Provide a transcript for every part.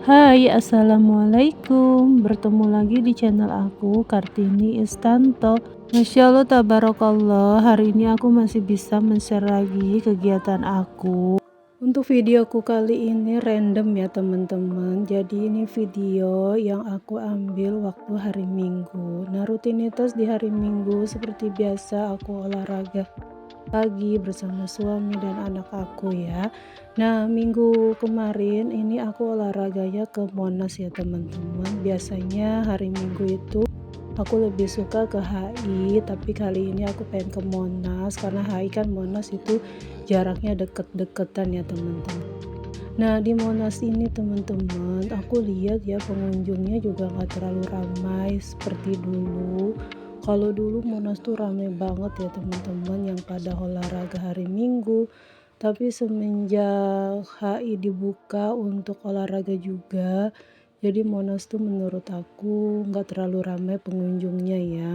Hai, assalamualaikum. Bertemu lagi di channel aku, Kartini Istanto. Masya Allah, tabarakallah. Hari ini aku masih bisa men-share lagi kegiatan aku. Untuk videoku kali ini random ya teman-teman. Jadi ini video yang aku ambil waktu hari Minggu. Nah, rutinitas di hari Minggu seperti biasa aku olahraga pagi bersama suami dan anak aku ya. Nah, minggu kemarin ini aku olahraganya ke Monas ya teman-teman. Biasanya hari Minggu itu aku lebih suka ke HI, tapi kali ini aku pengen ke Monas karena HI kan Monas itu jaraknya deket-deketan ya teman-teman. Nah, di Monas ini teman-teman, aku lihat ya pengunjungnya juga nggak terlalu ramai seperti dulu. Kalau dulu Monas tuh ramai banget ya teman-teman yang pada olahraga hari Minggu. Tapi semenjak HI dibuka untuk olahraga juga, jadi Monas tuh menurut aku nggak terlalu ramai pengunjungnya ya.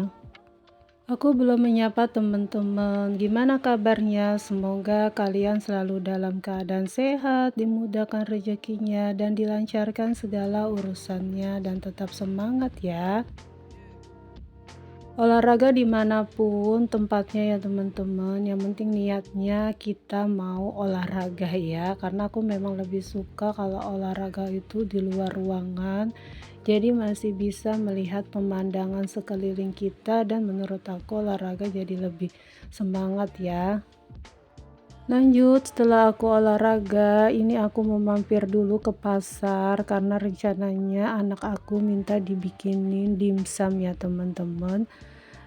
Aku belum menyapa teman-teman. Gimana kabarnya? Semoga kalian selalu dalam keadaan sehat, dimudahkan rezekinya, dan dilancarkan segala urusannya, dan tetap semangat ya. Olahraga dimanapun tempatnya ya teman-teman, yang penting niatnya kita mau olahraga ya, karena aku memang lebih suka kalau olahraga itu di luar ruangan, jadi masih bisa melihat pemandangan sekeliling kita dan menurut aku olahraga jadi lebih semangat ya. Lanjut, setelah aku olahraga, ini aku mau mampir dulu ke pasar karena rencananya anak aku minta dibikinin dimsum ya teman-teman.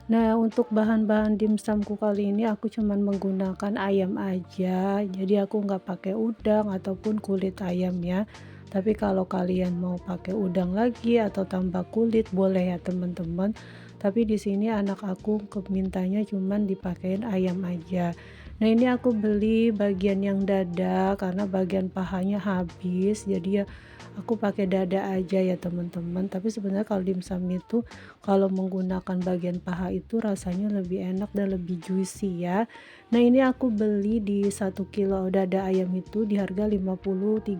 Nah, untuk bahan-bahan dimsumku kali ini aku cuman menggunakan ayam aja, jadi aku nggak pakai udang ataupun kulit ayam ya. Tapi kalau kalian mau pakai udang lagi atau tambah kulit boleh ya teman-teman. Tapi di sini anak aku mintanya cuman dipakein ayam aja. Nah, ini aku beli bagian yang dada karena bagian pahanya habis, jadi ya aku pakai dada aja ya teman-teman. Tapi sebenarnya kalau dimsum itu kalau menggunakan bagian paha itu rasanya lebih enak dan lebih juicy ya. Nah, ini aku beli di 1 kilo dada ayam itu di harga 53.000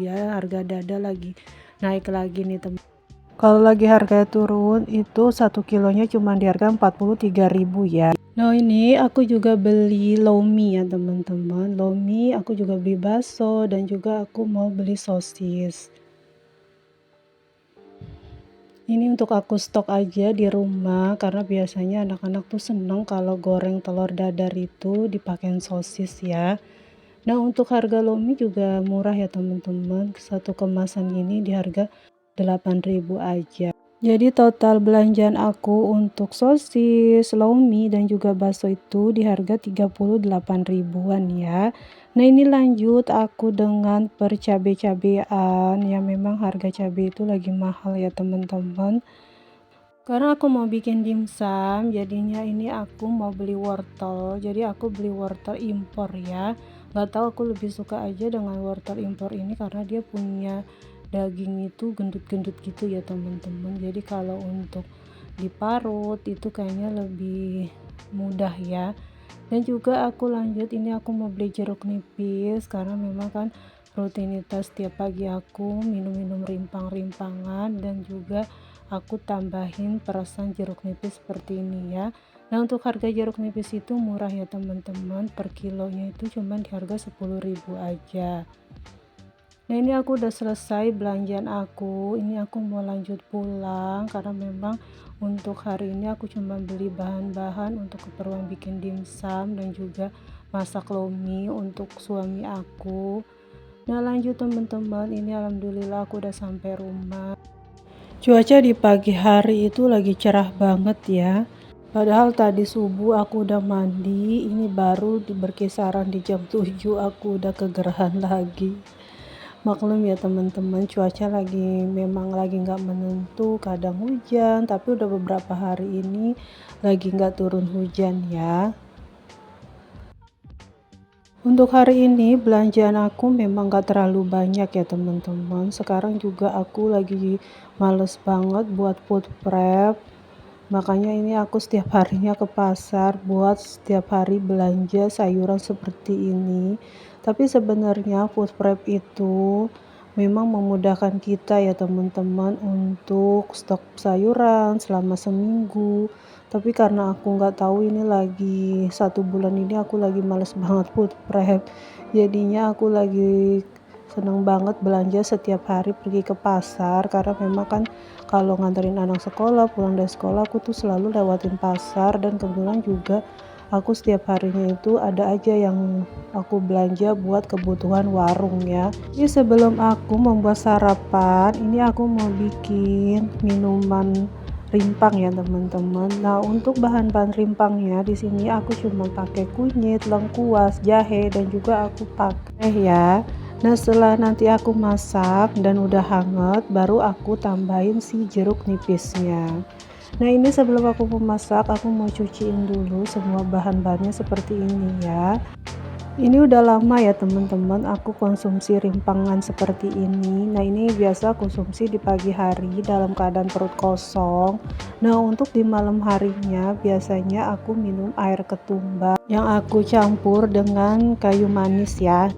ya. Harga dada lagi naik lagi nih teman. Kalau lagi harga turun itu 1 kilonya cuma di harga 43.000 ya. Nah, ini aku juga beli lomi ya teman-teman. Lomi aku juga beli bakso dan juga aku mau beli sosis. Ini untuk aku stok aja di rumah karena biasanya anak-anak tuh seneng kalau goreng telur dadar itu dipakein sosis ya. Nah, untuk harga lomi juga murah ya teman-teman. Satu kemasan ini di harga 8.000 aja. Jadi total belanjaan aku untuk sosis, lomi, dan juga bakso itu di harga 38 ribuan ya. Nah, ini lanjut aku dengan percabe-cabean ya, memang harga cabai itu lagi mahal ya teman-teman. Karena aku mau bikin dimsum, jadinya ini aku mau beli wortel. Jadi aku beli wortel impor ya. Gak tahu aku lebih suka aja dengan wortel impor ini karena dia punya daging itu gendut-gendut gitu ya teman-teman. Jadi kalau untuk diparut itu kayaknya lebih mudah ya. Dan juga aku lanjut ini aku mau beli jeruk nipis karena memang kan rutinitas tiap pagi aku minum-minum rimpang-rimpangan dan juga aku tambahin perasan jeruk nipis seperti ini ya. Nah, untuk harga jeruk nipis itu murah ya teman-teman, per kilonya itu cuma di harga 10.000 aja. Nah, ini aku udah selesai belanjaan aku, ini aku mau lanjut pulang karena memang untuk hari ini aku cuma beli bahan-bahan untuk keperluan bikin dimsum dan juga masak lomi untuk suami aku. Nah, lanjut teman-teman, ini alhamdulillah aku udah sampai rumah. Cuaca di pagi hari itu lagi cerah banget ya. Padahal tadi subuh aku udah mandi, ini baru berkisaran di jam 7 aku udah kegerahan lagi. Maklum ya teman-teman, cuaca memang lagi nggak menentu, kadang hujan, tapi udah beberapa hari ini lagi nggak turun hujan ya. Untuk hari ini belanjaan aku memang gak terlalu banyak ya teman-teman. Sekarang juga aku lagi males banget buat food prep. Makanya ini aku setiap harinya ke pasar buat setiap hari belanja sayuran seperti ini. Tapi sebenarnya food prep itu memang memudahkan kita ya teman-teman untuk stok sayuran selama seminggu. Tapi karena aku nggak tahu ini lagi 1 bulan ini aku lagi males banget food prep. Jadinya aku lagi seneng banget belanja setiap hari pergi ke pasar karena memang kan kalau nganterin anak sekolah, pulang dari sekolah aku tuh selalu lewatin pasar dan kebetulan juga aku setiap harinya itu ada aja yang aku belanja buat kebutuhan warung ya. Ini sebelum aku membuat sarapan, ini aku mau bikin minuman rimpang ya teman-teman. Nah, untuk bahan-bahan rimpangnya di sini aku cuma pakai kunyit, lengkuas, jahe dan juga aku pakai ya. Nah, setelah nanti aku masak dan udah hangat, baru aku tambahin si jeruk nipisnya. Nah, ini sebelum aku memasak, aku mau cuciin dulu semua bahan-bahannya seperti ini ya. Ini udah lama ya teman-teman aku konsumsi rimpangan seperti ini. Nah, ini biasa konsumsi di pagi hari dalam keadaan perut kosong. Nah, untuk di malam harinya biasanya aku minum air ketumbar yang aku campur dengan kayu manis ya.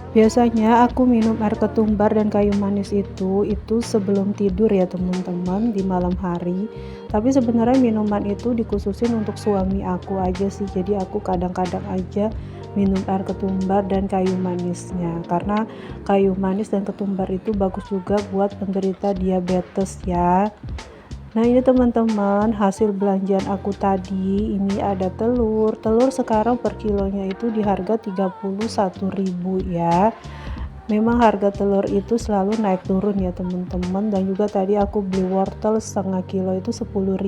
Biasanya aku minum air ketumbar dan kayu manis itu sebelum tidur ya teman-teman di malam hari. Tapi sebenarnya minuman itu dikhususin untuk suami aku aja sih. Jadi aku kadang-kadang aja minum air ketumbar dan kayu manisnya. Karena kayu manis dan ketumbar itu bagus juga buat penderita diabetes ya. Nah, ini teman-teman hasil belanjaan aku tadi. Ini ada telur sekarang per kilonya itu di harga 31.000 ya. Memang harga telur itu selalu naik turun ya teman-teman. Dan juga tadi aku beli wortel setengah kilo itu 10.000.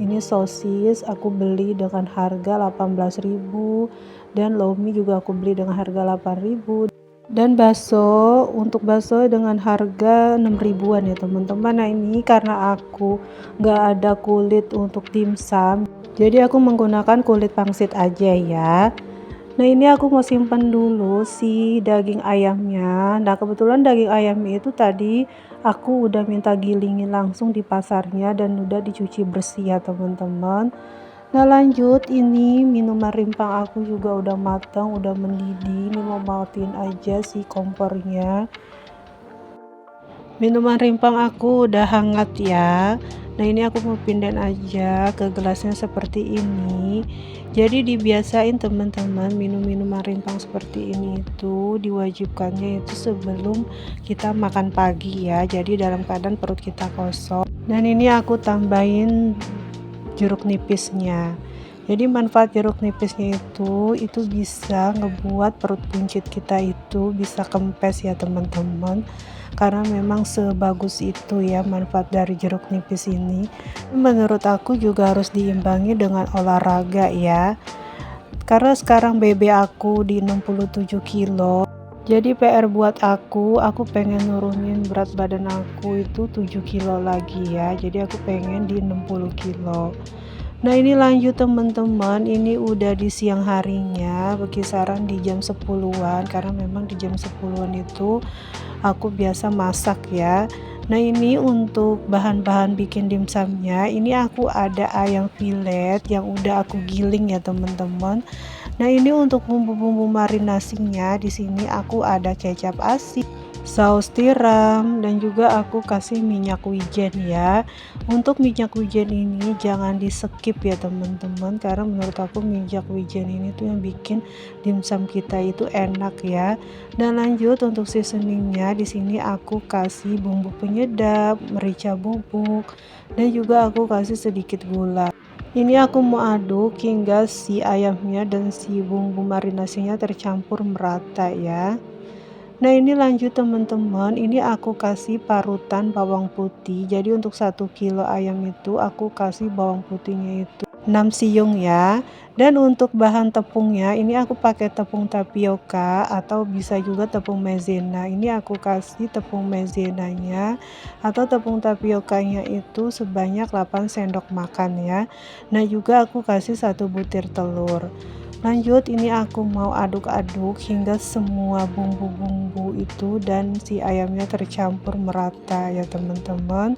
Ini sosis aku beli dengan harga 18.000 dan lomi juga aku beli dengan harga 8.000. Dan untuk bakso dengan harga 6 ribuan ya teman-teman. Nah, ini karena aku nggak ada kulit untuk dimsum, jadi aku menggunakan kulit pangsit aja ya. Nah, ini aku mau simpan dulu si daging ayamnya. Nah, kebetulan daging ayamnya itu tadi aku udah minta gilingin langsung di pasarnya dan udah dicuci bersih ya teman-teman. Nah, lanjut, ini minuman rimpang aku juga udah matang, udah mendidih. Ini mau matiin aja si kompornya. Minuman rimpang aku udah hangat ya. Nah, ini aku mau pindahin aja ke gelasnya seperti ini. Jadi dibiasain teman-teman minum minuman rimpang seperti ini itu diwajibkannya itu sebelum kita makan pagi ya. Jadi dalam keadaan perut kita kosong. Dan ini aku tambahin jeruk nipisnya. Jadi manfaat jeruk nipisnya itu bisa ngebuat perut buncit kita itu bisa kempes ya teman-teman. Karena memang sebagus itu ya manfaat dari jeruk nipis ini. Menurut aku juga harus diimbangi dengan olahraga ya. Karena sekarang BB aku di 67 kilo. Jadi PR buat aku pengen nurunin berat badan aku itu 7 kilo lagi ya. Jadi aku pengen di 60 kilo. Nah, ini lanjut teman-teman, ini udah di siang harinya, berkisaran di jam 10-an, karena memang di jam 10-an itu aku biasa masak ya. Nah, ini untuk bahan-bahan bikin dimsumnya, ini aku ada ayam filet yang udah aku giling ya teman-teman. Nah, ini untuk bumbu-bumbu marinasinya, di sini aku ada kecap asin, saus tiram, dan juga aku kasih minyak wijen ya. Untuk minyak wijen ini jangan di skip ya teman-teman, karena menurut aku minyak wijen ini tuh yang bikin dimsum kita itu enak ya. Dan lanjut untuk seasoningnya, di sini aku kasih bumbu penyedap, merica bubuk, dan juga aku kasih sedikit gula. Ini aku mau aduk hingga si ayamnya dan si bumbu marinasinya tercampur merata ya. Nah, ini lanjut teman-teman, ini aku kasih parutan bawang putih. Jadi untuk 1 kilo ayam itu aku kasih bawang putihnya itu 6 siung ya. Dan untuk bahan tepungnya ini aku pakai tepung tapioka atau bisa juga tepung maizena. Ini aku kasih tepung maizenanya atau tepung tapiokanya itu sebanyak 8 sendok makan ya. Nah, juga aku kasih 1 butir telur. Lanjut, ini aku mau aduk-aduk hingga semua bumbu-bumbu itu dan si ayamnya tercampur merata ya teman-teman.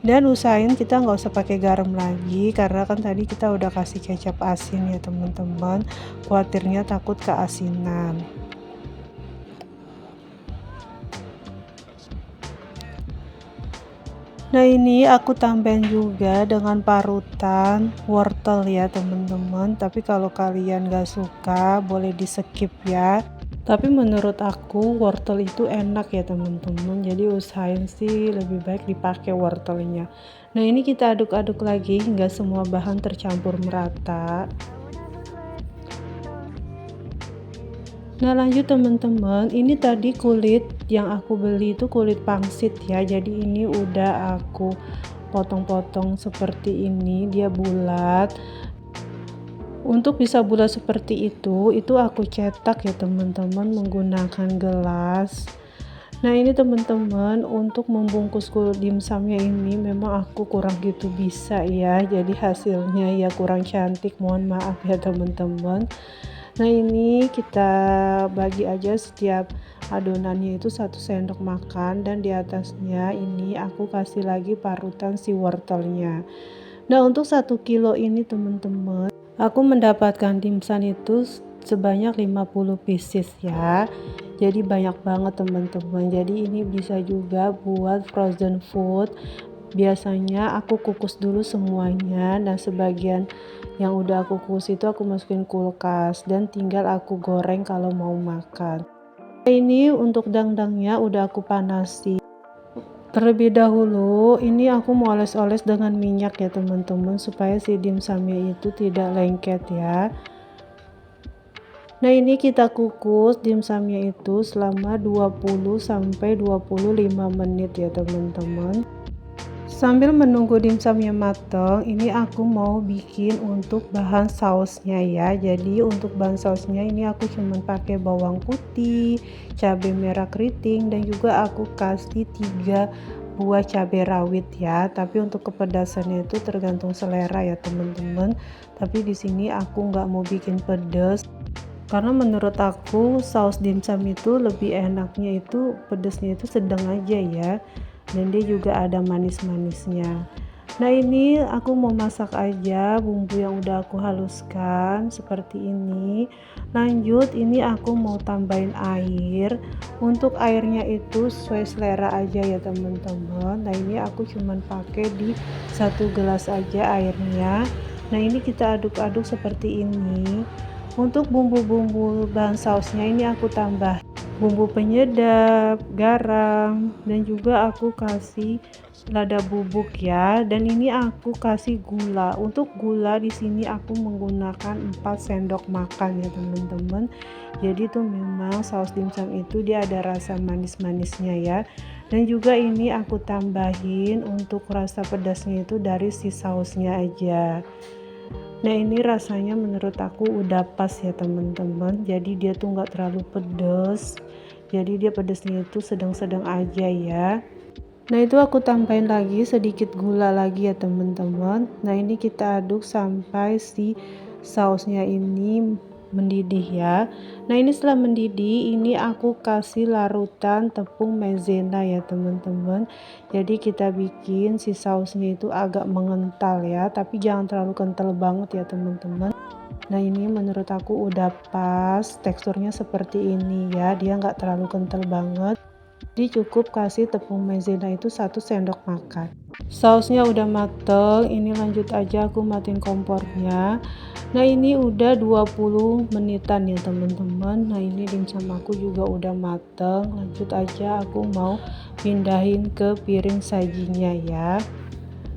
Dan usahain kita nggak usah pakai garam lagi karena kan tadi kita udah kasih kecap asin ya teman-teman. Khawatirnya takut keasinan. Nah ini aku tambahin juga dengan parutan wortel ya teman-teman, tapi kalau kalian gak suka boleh di skip ya. Tapi menurut aku wortel itu enak ya teman-teman, jadi usahain sih lebih baik dipakai wortelnya. Nah ini kita aduk-aduk lagi hingga semua bahan tercampur merata. Nah lanjut teman-teman, ini tadi kulit yang aku beli itu kulit pangsit ya, jadi ini udah aku potong-potong seperti ini, dia bulat. Untuk bisa bulat seperti itu aku cetak ya teman-teman menggunakan gelas. Nah ini teman-teman, untuk membungkus dimsumnya ini memang aku kurang gitu bisa ya, jadi hasilnya ya kurang cantik, mohon maaf ya teman-teman. Nah ini kita bagi aja setiap adonannya itu 1 sendok makan, dan di atasnya ini aku kasih lagi parutan si wortelnya. Nah untuk 1 kilo ini teman-teman, aku mendapatkan dimsum itu sebanyak 50 pieces ya. Jadi banyak banget teman-teman. Jadi ini bisa juga buat frozen food. Biasanya aku kukus dulu semuanya. Nah sebagian yang udah aku kukus itu aku masukin kulkas dan tinggal aku goreng kalau mau makan. Nah, ini untuk dangdangnya udah aku panasi. Terlebih dahulu ini aku mau oles-oles dengan minyak ya teman-teman, supaya si dimsumnya itu tidak lengket ya. Nah ini kita kukus dimsumnya itu selama 20 sampai 25 menit ya teman-teman. Sambil menunggu dimsumnya matang, ini aku mau bikin untuk bahan sausnya ya. Jadi untuk bahan sausnya ini aku cuma pakai bawang putih, cabai merah keriting, dan juga aku kasih 3 buah cabai rawit ya. Tapi untuk kepedasannya itu tergantung selera ya teman-teman. Tapi di sini aku nggak mau bikin pedas, karena menurut aku saus dimsum itu lebih enaknya itu pedasnya itu sedang aja ya, dan dia juga ada manis-manisnya. Nah ini aku mau masak aja bumbu yang udah aku haluskan seperti ini. Lanjut ini aku mau tambahin air. Untuk airnya itu sesuai selera aja ya teman-teman. Nah ini aku cuman pakai di 1 gelas aja airnya. Nah ini kita aduk-aduk seperti ini. Untuk bumbu-bumbu bahan sausnya ini aku tambah bumbu penyedap, garam, dan juga aku kasih lada bubuk ya. Dan ini aku kasih gula. Untuk gula di sini aku menggunakan 4 sendok makan ya teman-teman. Jadi tuh memang saus dimsum itu dia ada rasa manis-manisnya ya. Dan juga ini aku tambahin untuk rasa pedasnya itu dari si sausnya aja. Nah ini rasanya menurut aku udah pas ya teman-teman, jadi dia tuh nggak terlalu pedas, jadi dia pedasnya itu sedang-sedang aja ya. Nah itu aku tambahin lagi sedikit gula lagi ya teman-teman. Nah ini kita aduk sampai si sausnya ini mendidih ya. Nah ini setelah mendidih ini aku kasih larutan tepung maizena ya teman-teman. Jadi kita bikin si sausnya itu agak mengental ya, tapi jangan terlalu kental banget ya teman-teman. Nah ini menurut aku udah pas, teksturnya seperti ini ya, dia nggak terlalu kental banget. Jadi cukup kasih tepung maizena itu 1 sendok makan. Sausnya udah mateng, ini lanjut aja aku matiin kompornya. Nah ini udah 20 menitan ya teman-teman. Nah ini dimsum aku juga udah mateng, lanjut aja aku mau pindahin ke piring sajinya ya.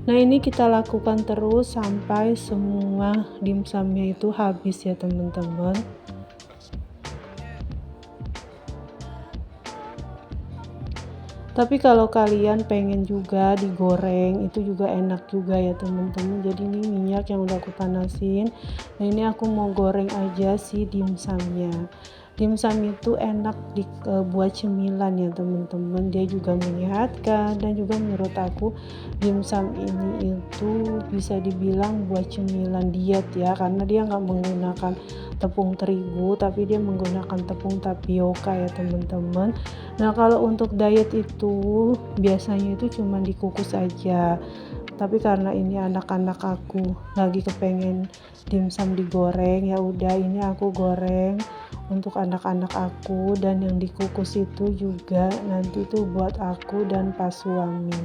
Nah ini kita lakukan terus sampai semua dimsumnya itu habis ya teman-teman. Tapi kalau kalian pengen juga digoreng itu juga enak juga ya teman-teman. Jadi ini minyak yang udah aku panasin. Nah ini aku mau goreng aja si dimsumnya. Dimsum itu enak buat cemilan ya teman-teman. Dia juga menyehatkan, dan juga menurut aku dimsum ini itu bisa dibilang buat cemilan diet ya, karena dia nggak menggunakan tepung terigu tapi dia menggunakan tepung tapioka ya teman-teman. Nah kalau untuk diet itu biasanya itu cuma dikukus aja, tapi karena ini anak-anak aku lagi kepengen dimsum digoreng, ya udah ini aku goreng untuk anak-anak aku, dan yang dikukus itu juga nanti tuh buat aku dan pas suami.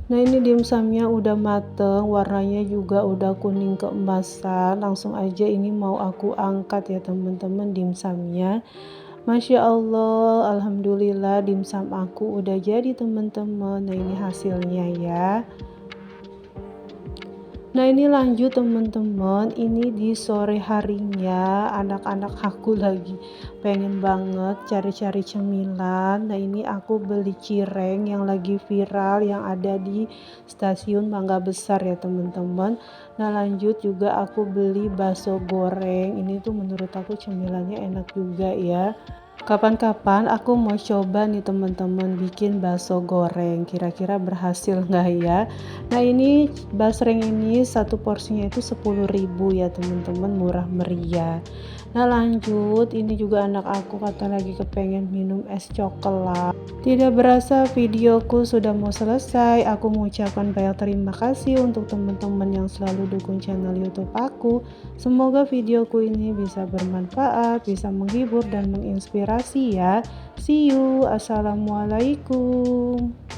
Nah ini dimsumnya udah mateng, warnanya juga udah kuning keemasan. Langsung aja ini mau aku angkat ya teman-teman dimsumnya. Masya Allah, alhamdulillah dimsum aku udah jadi teman-teman. Nah ini hasilnya ya. Nah ini lanjut teman-teman, ini di sore harinya anak-anak aku lagi pengen banget cari-cari cemilan. Nah ini aku beli cireng yang lagi viral yang ada di stasiun Mangga Besar ya teman-teman. Nah lanjut juga aku beli bakso goreng, ini tuh menurut aku cemilannya enak juga ya. Kapan-kapan aku mau coba nih teman-teman bikin bakso goreng, kira-kira berhasil nggak ya? Nah ini basreng ini satu porsinya itu 10.000 ya teman-teman, murah meriah. Nah lanjut, ini juga anak aku kata lagi kepengen minum es coklat. Tidak berasa videoku sudah mau selesai. Aku mengucapkan banyak terima kasih untuk teman-teman yang selalu dukung channel YouTube aku. Semoga videoku ini bisa bermanfaat, bisa menghibur dan menginspirasi ya. See you. Assalamualaikum.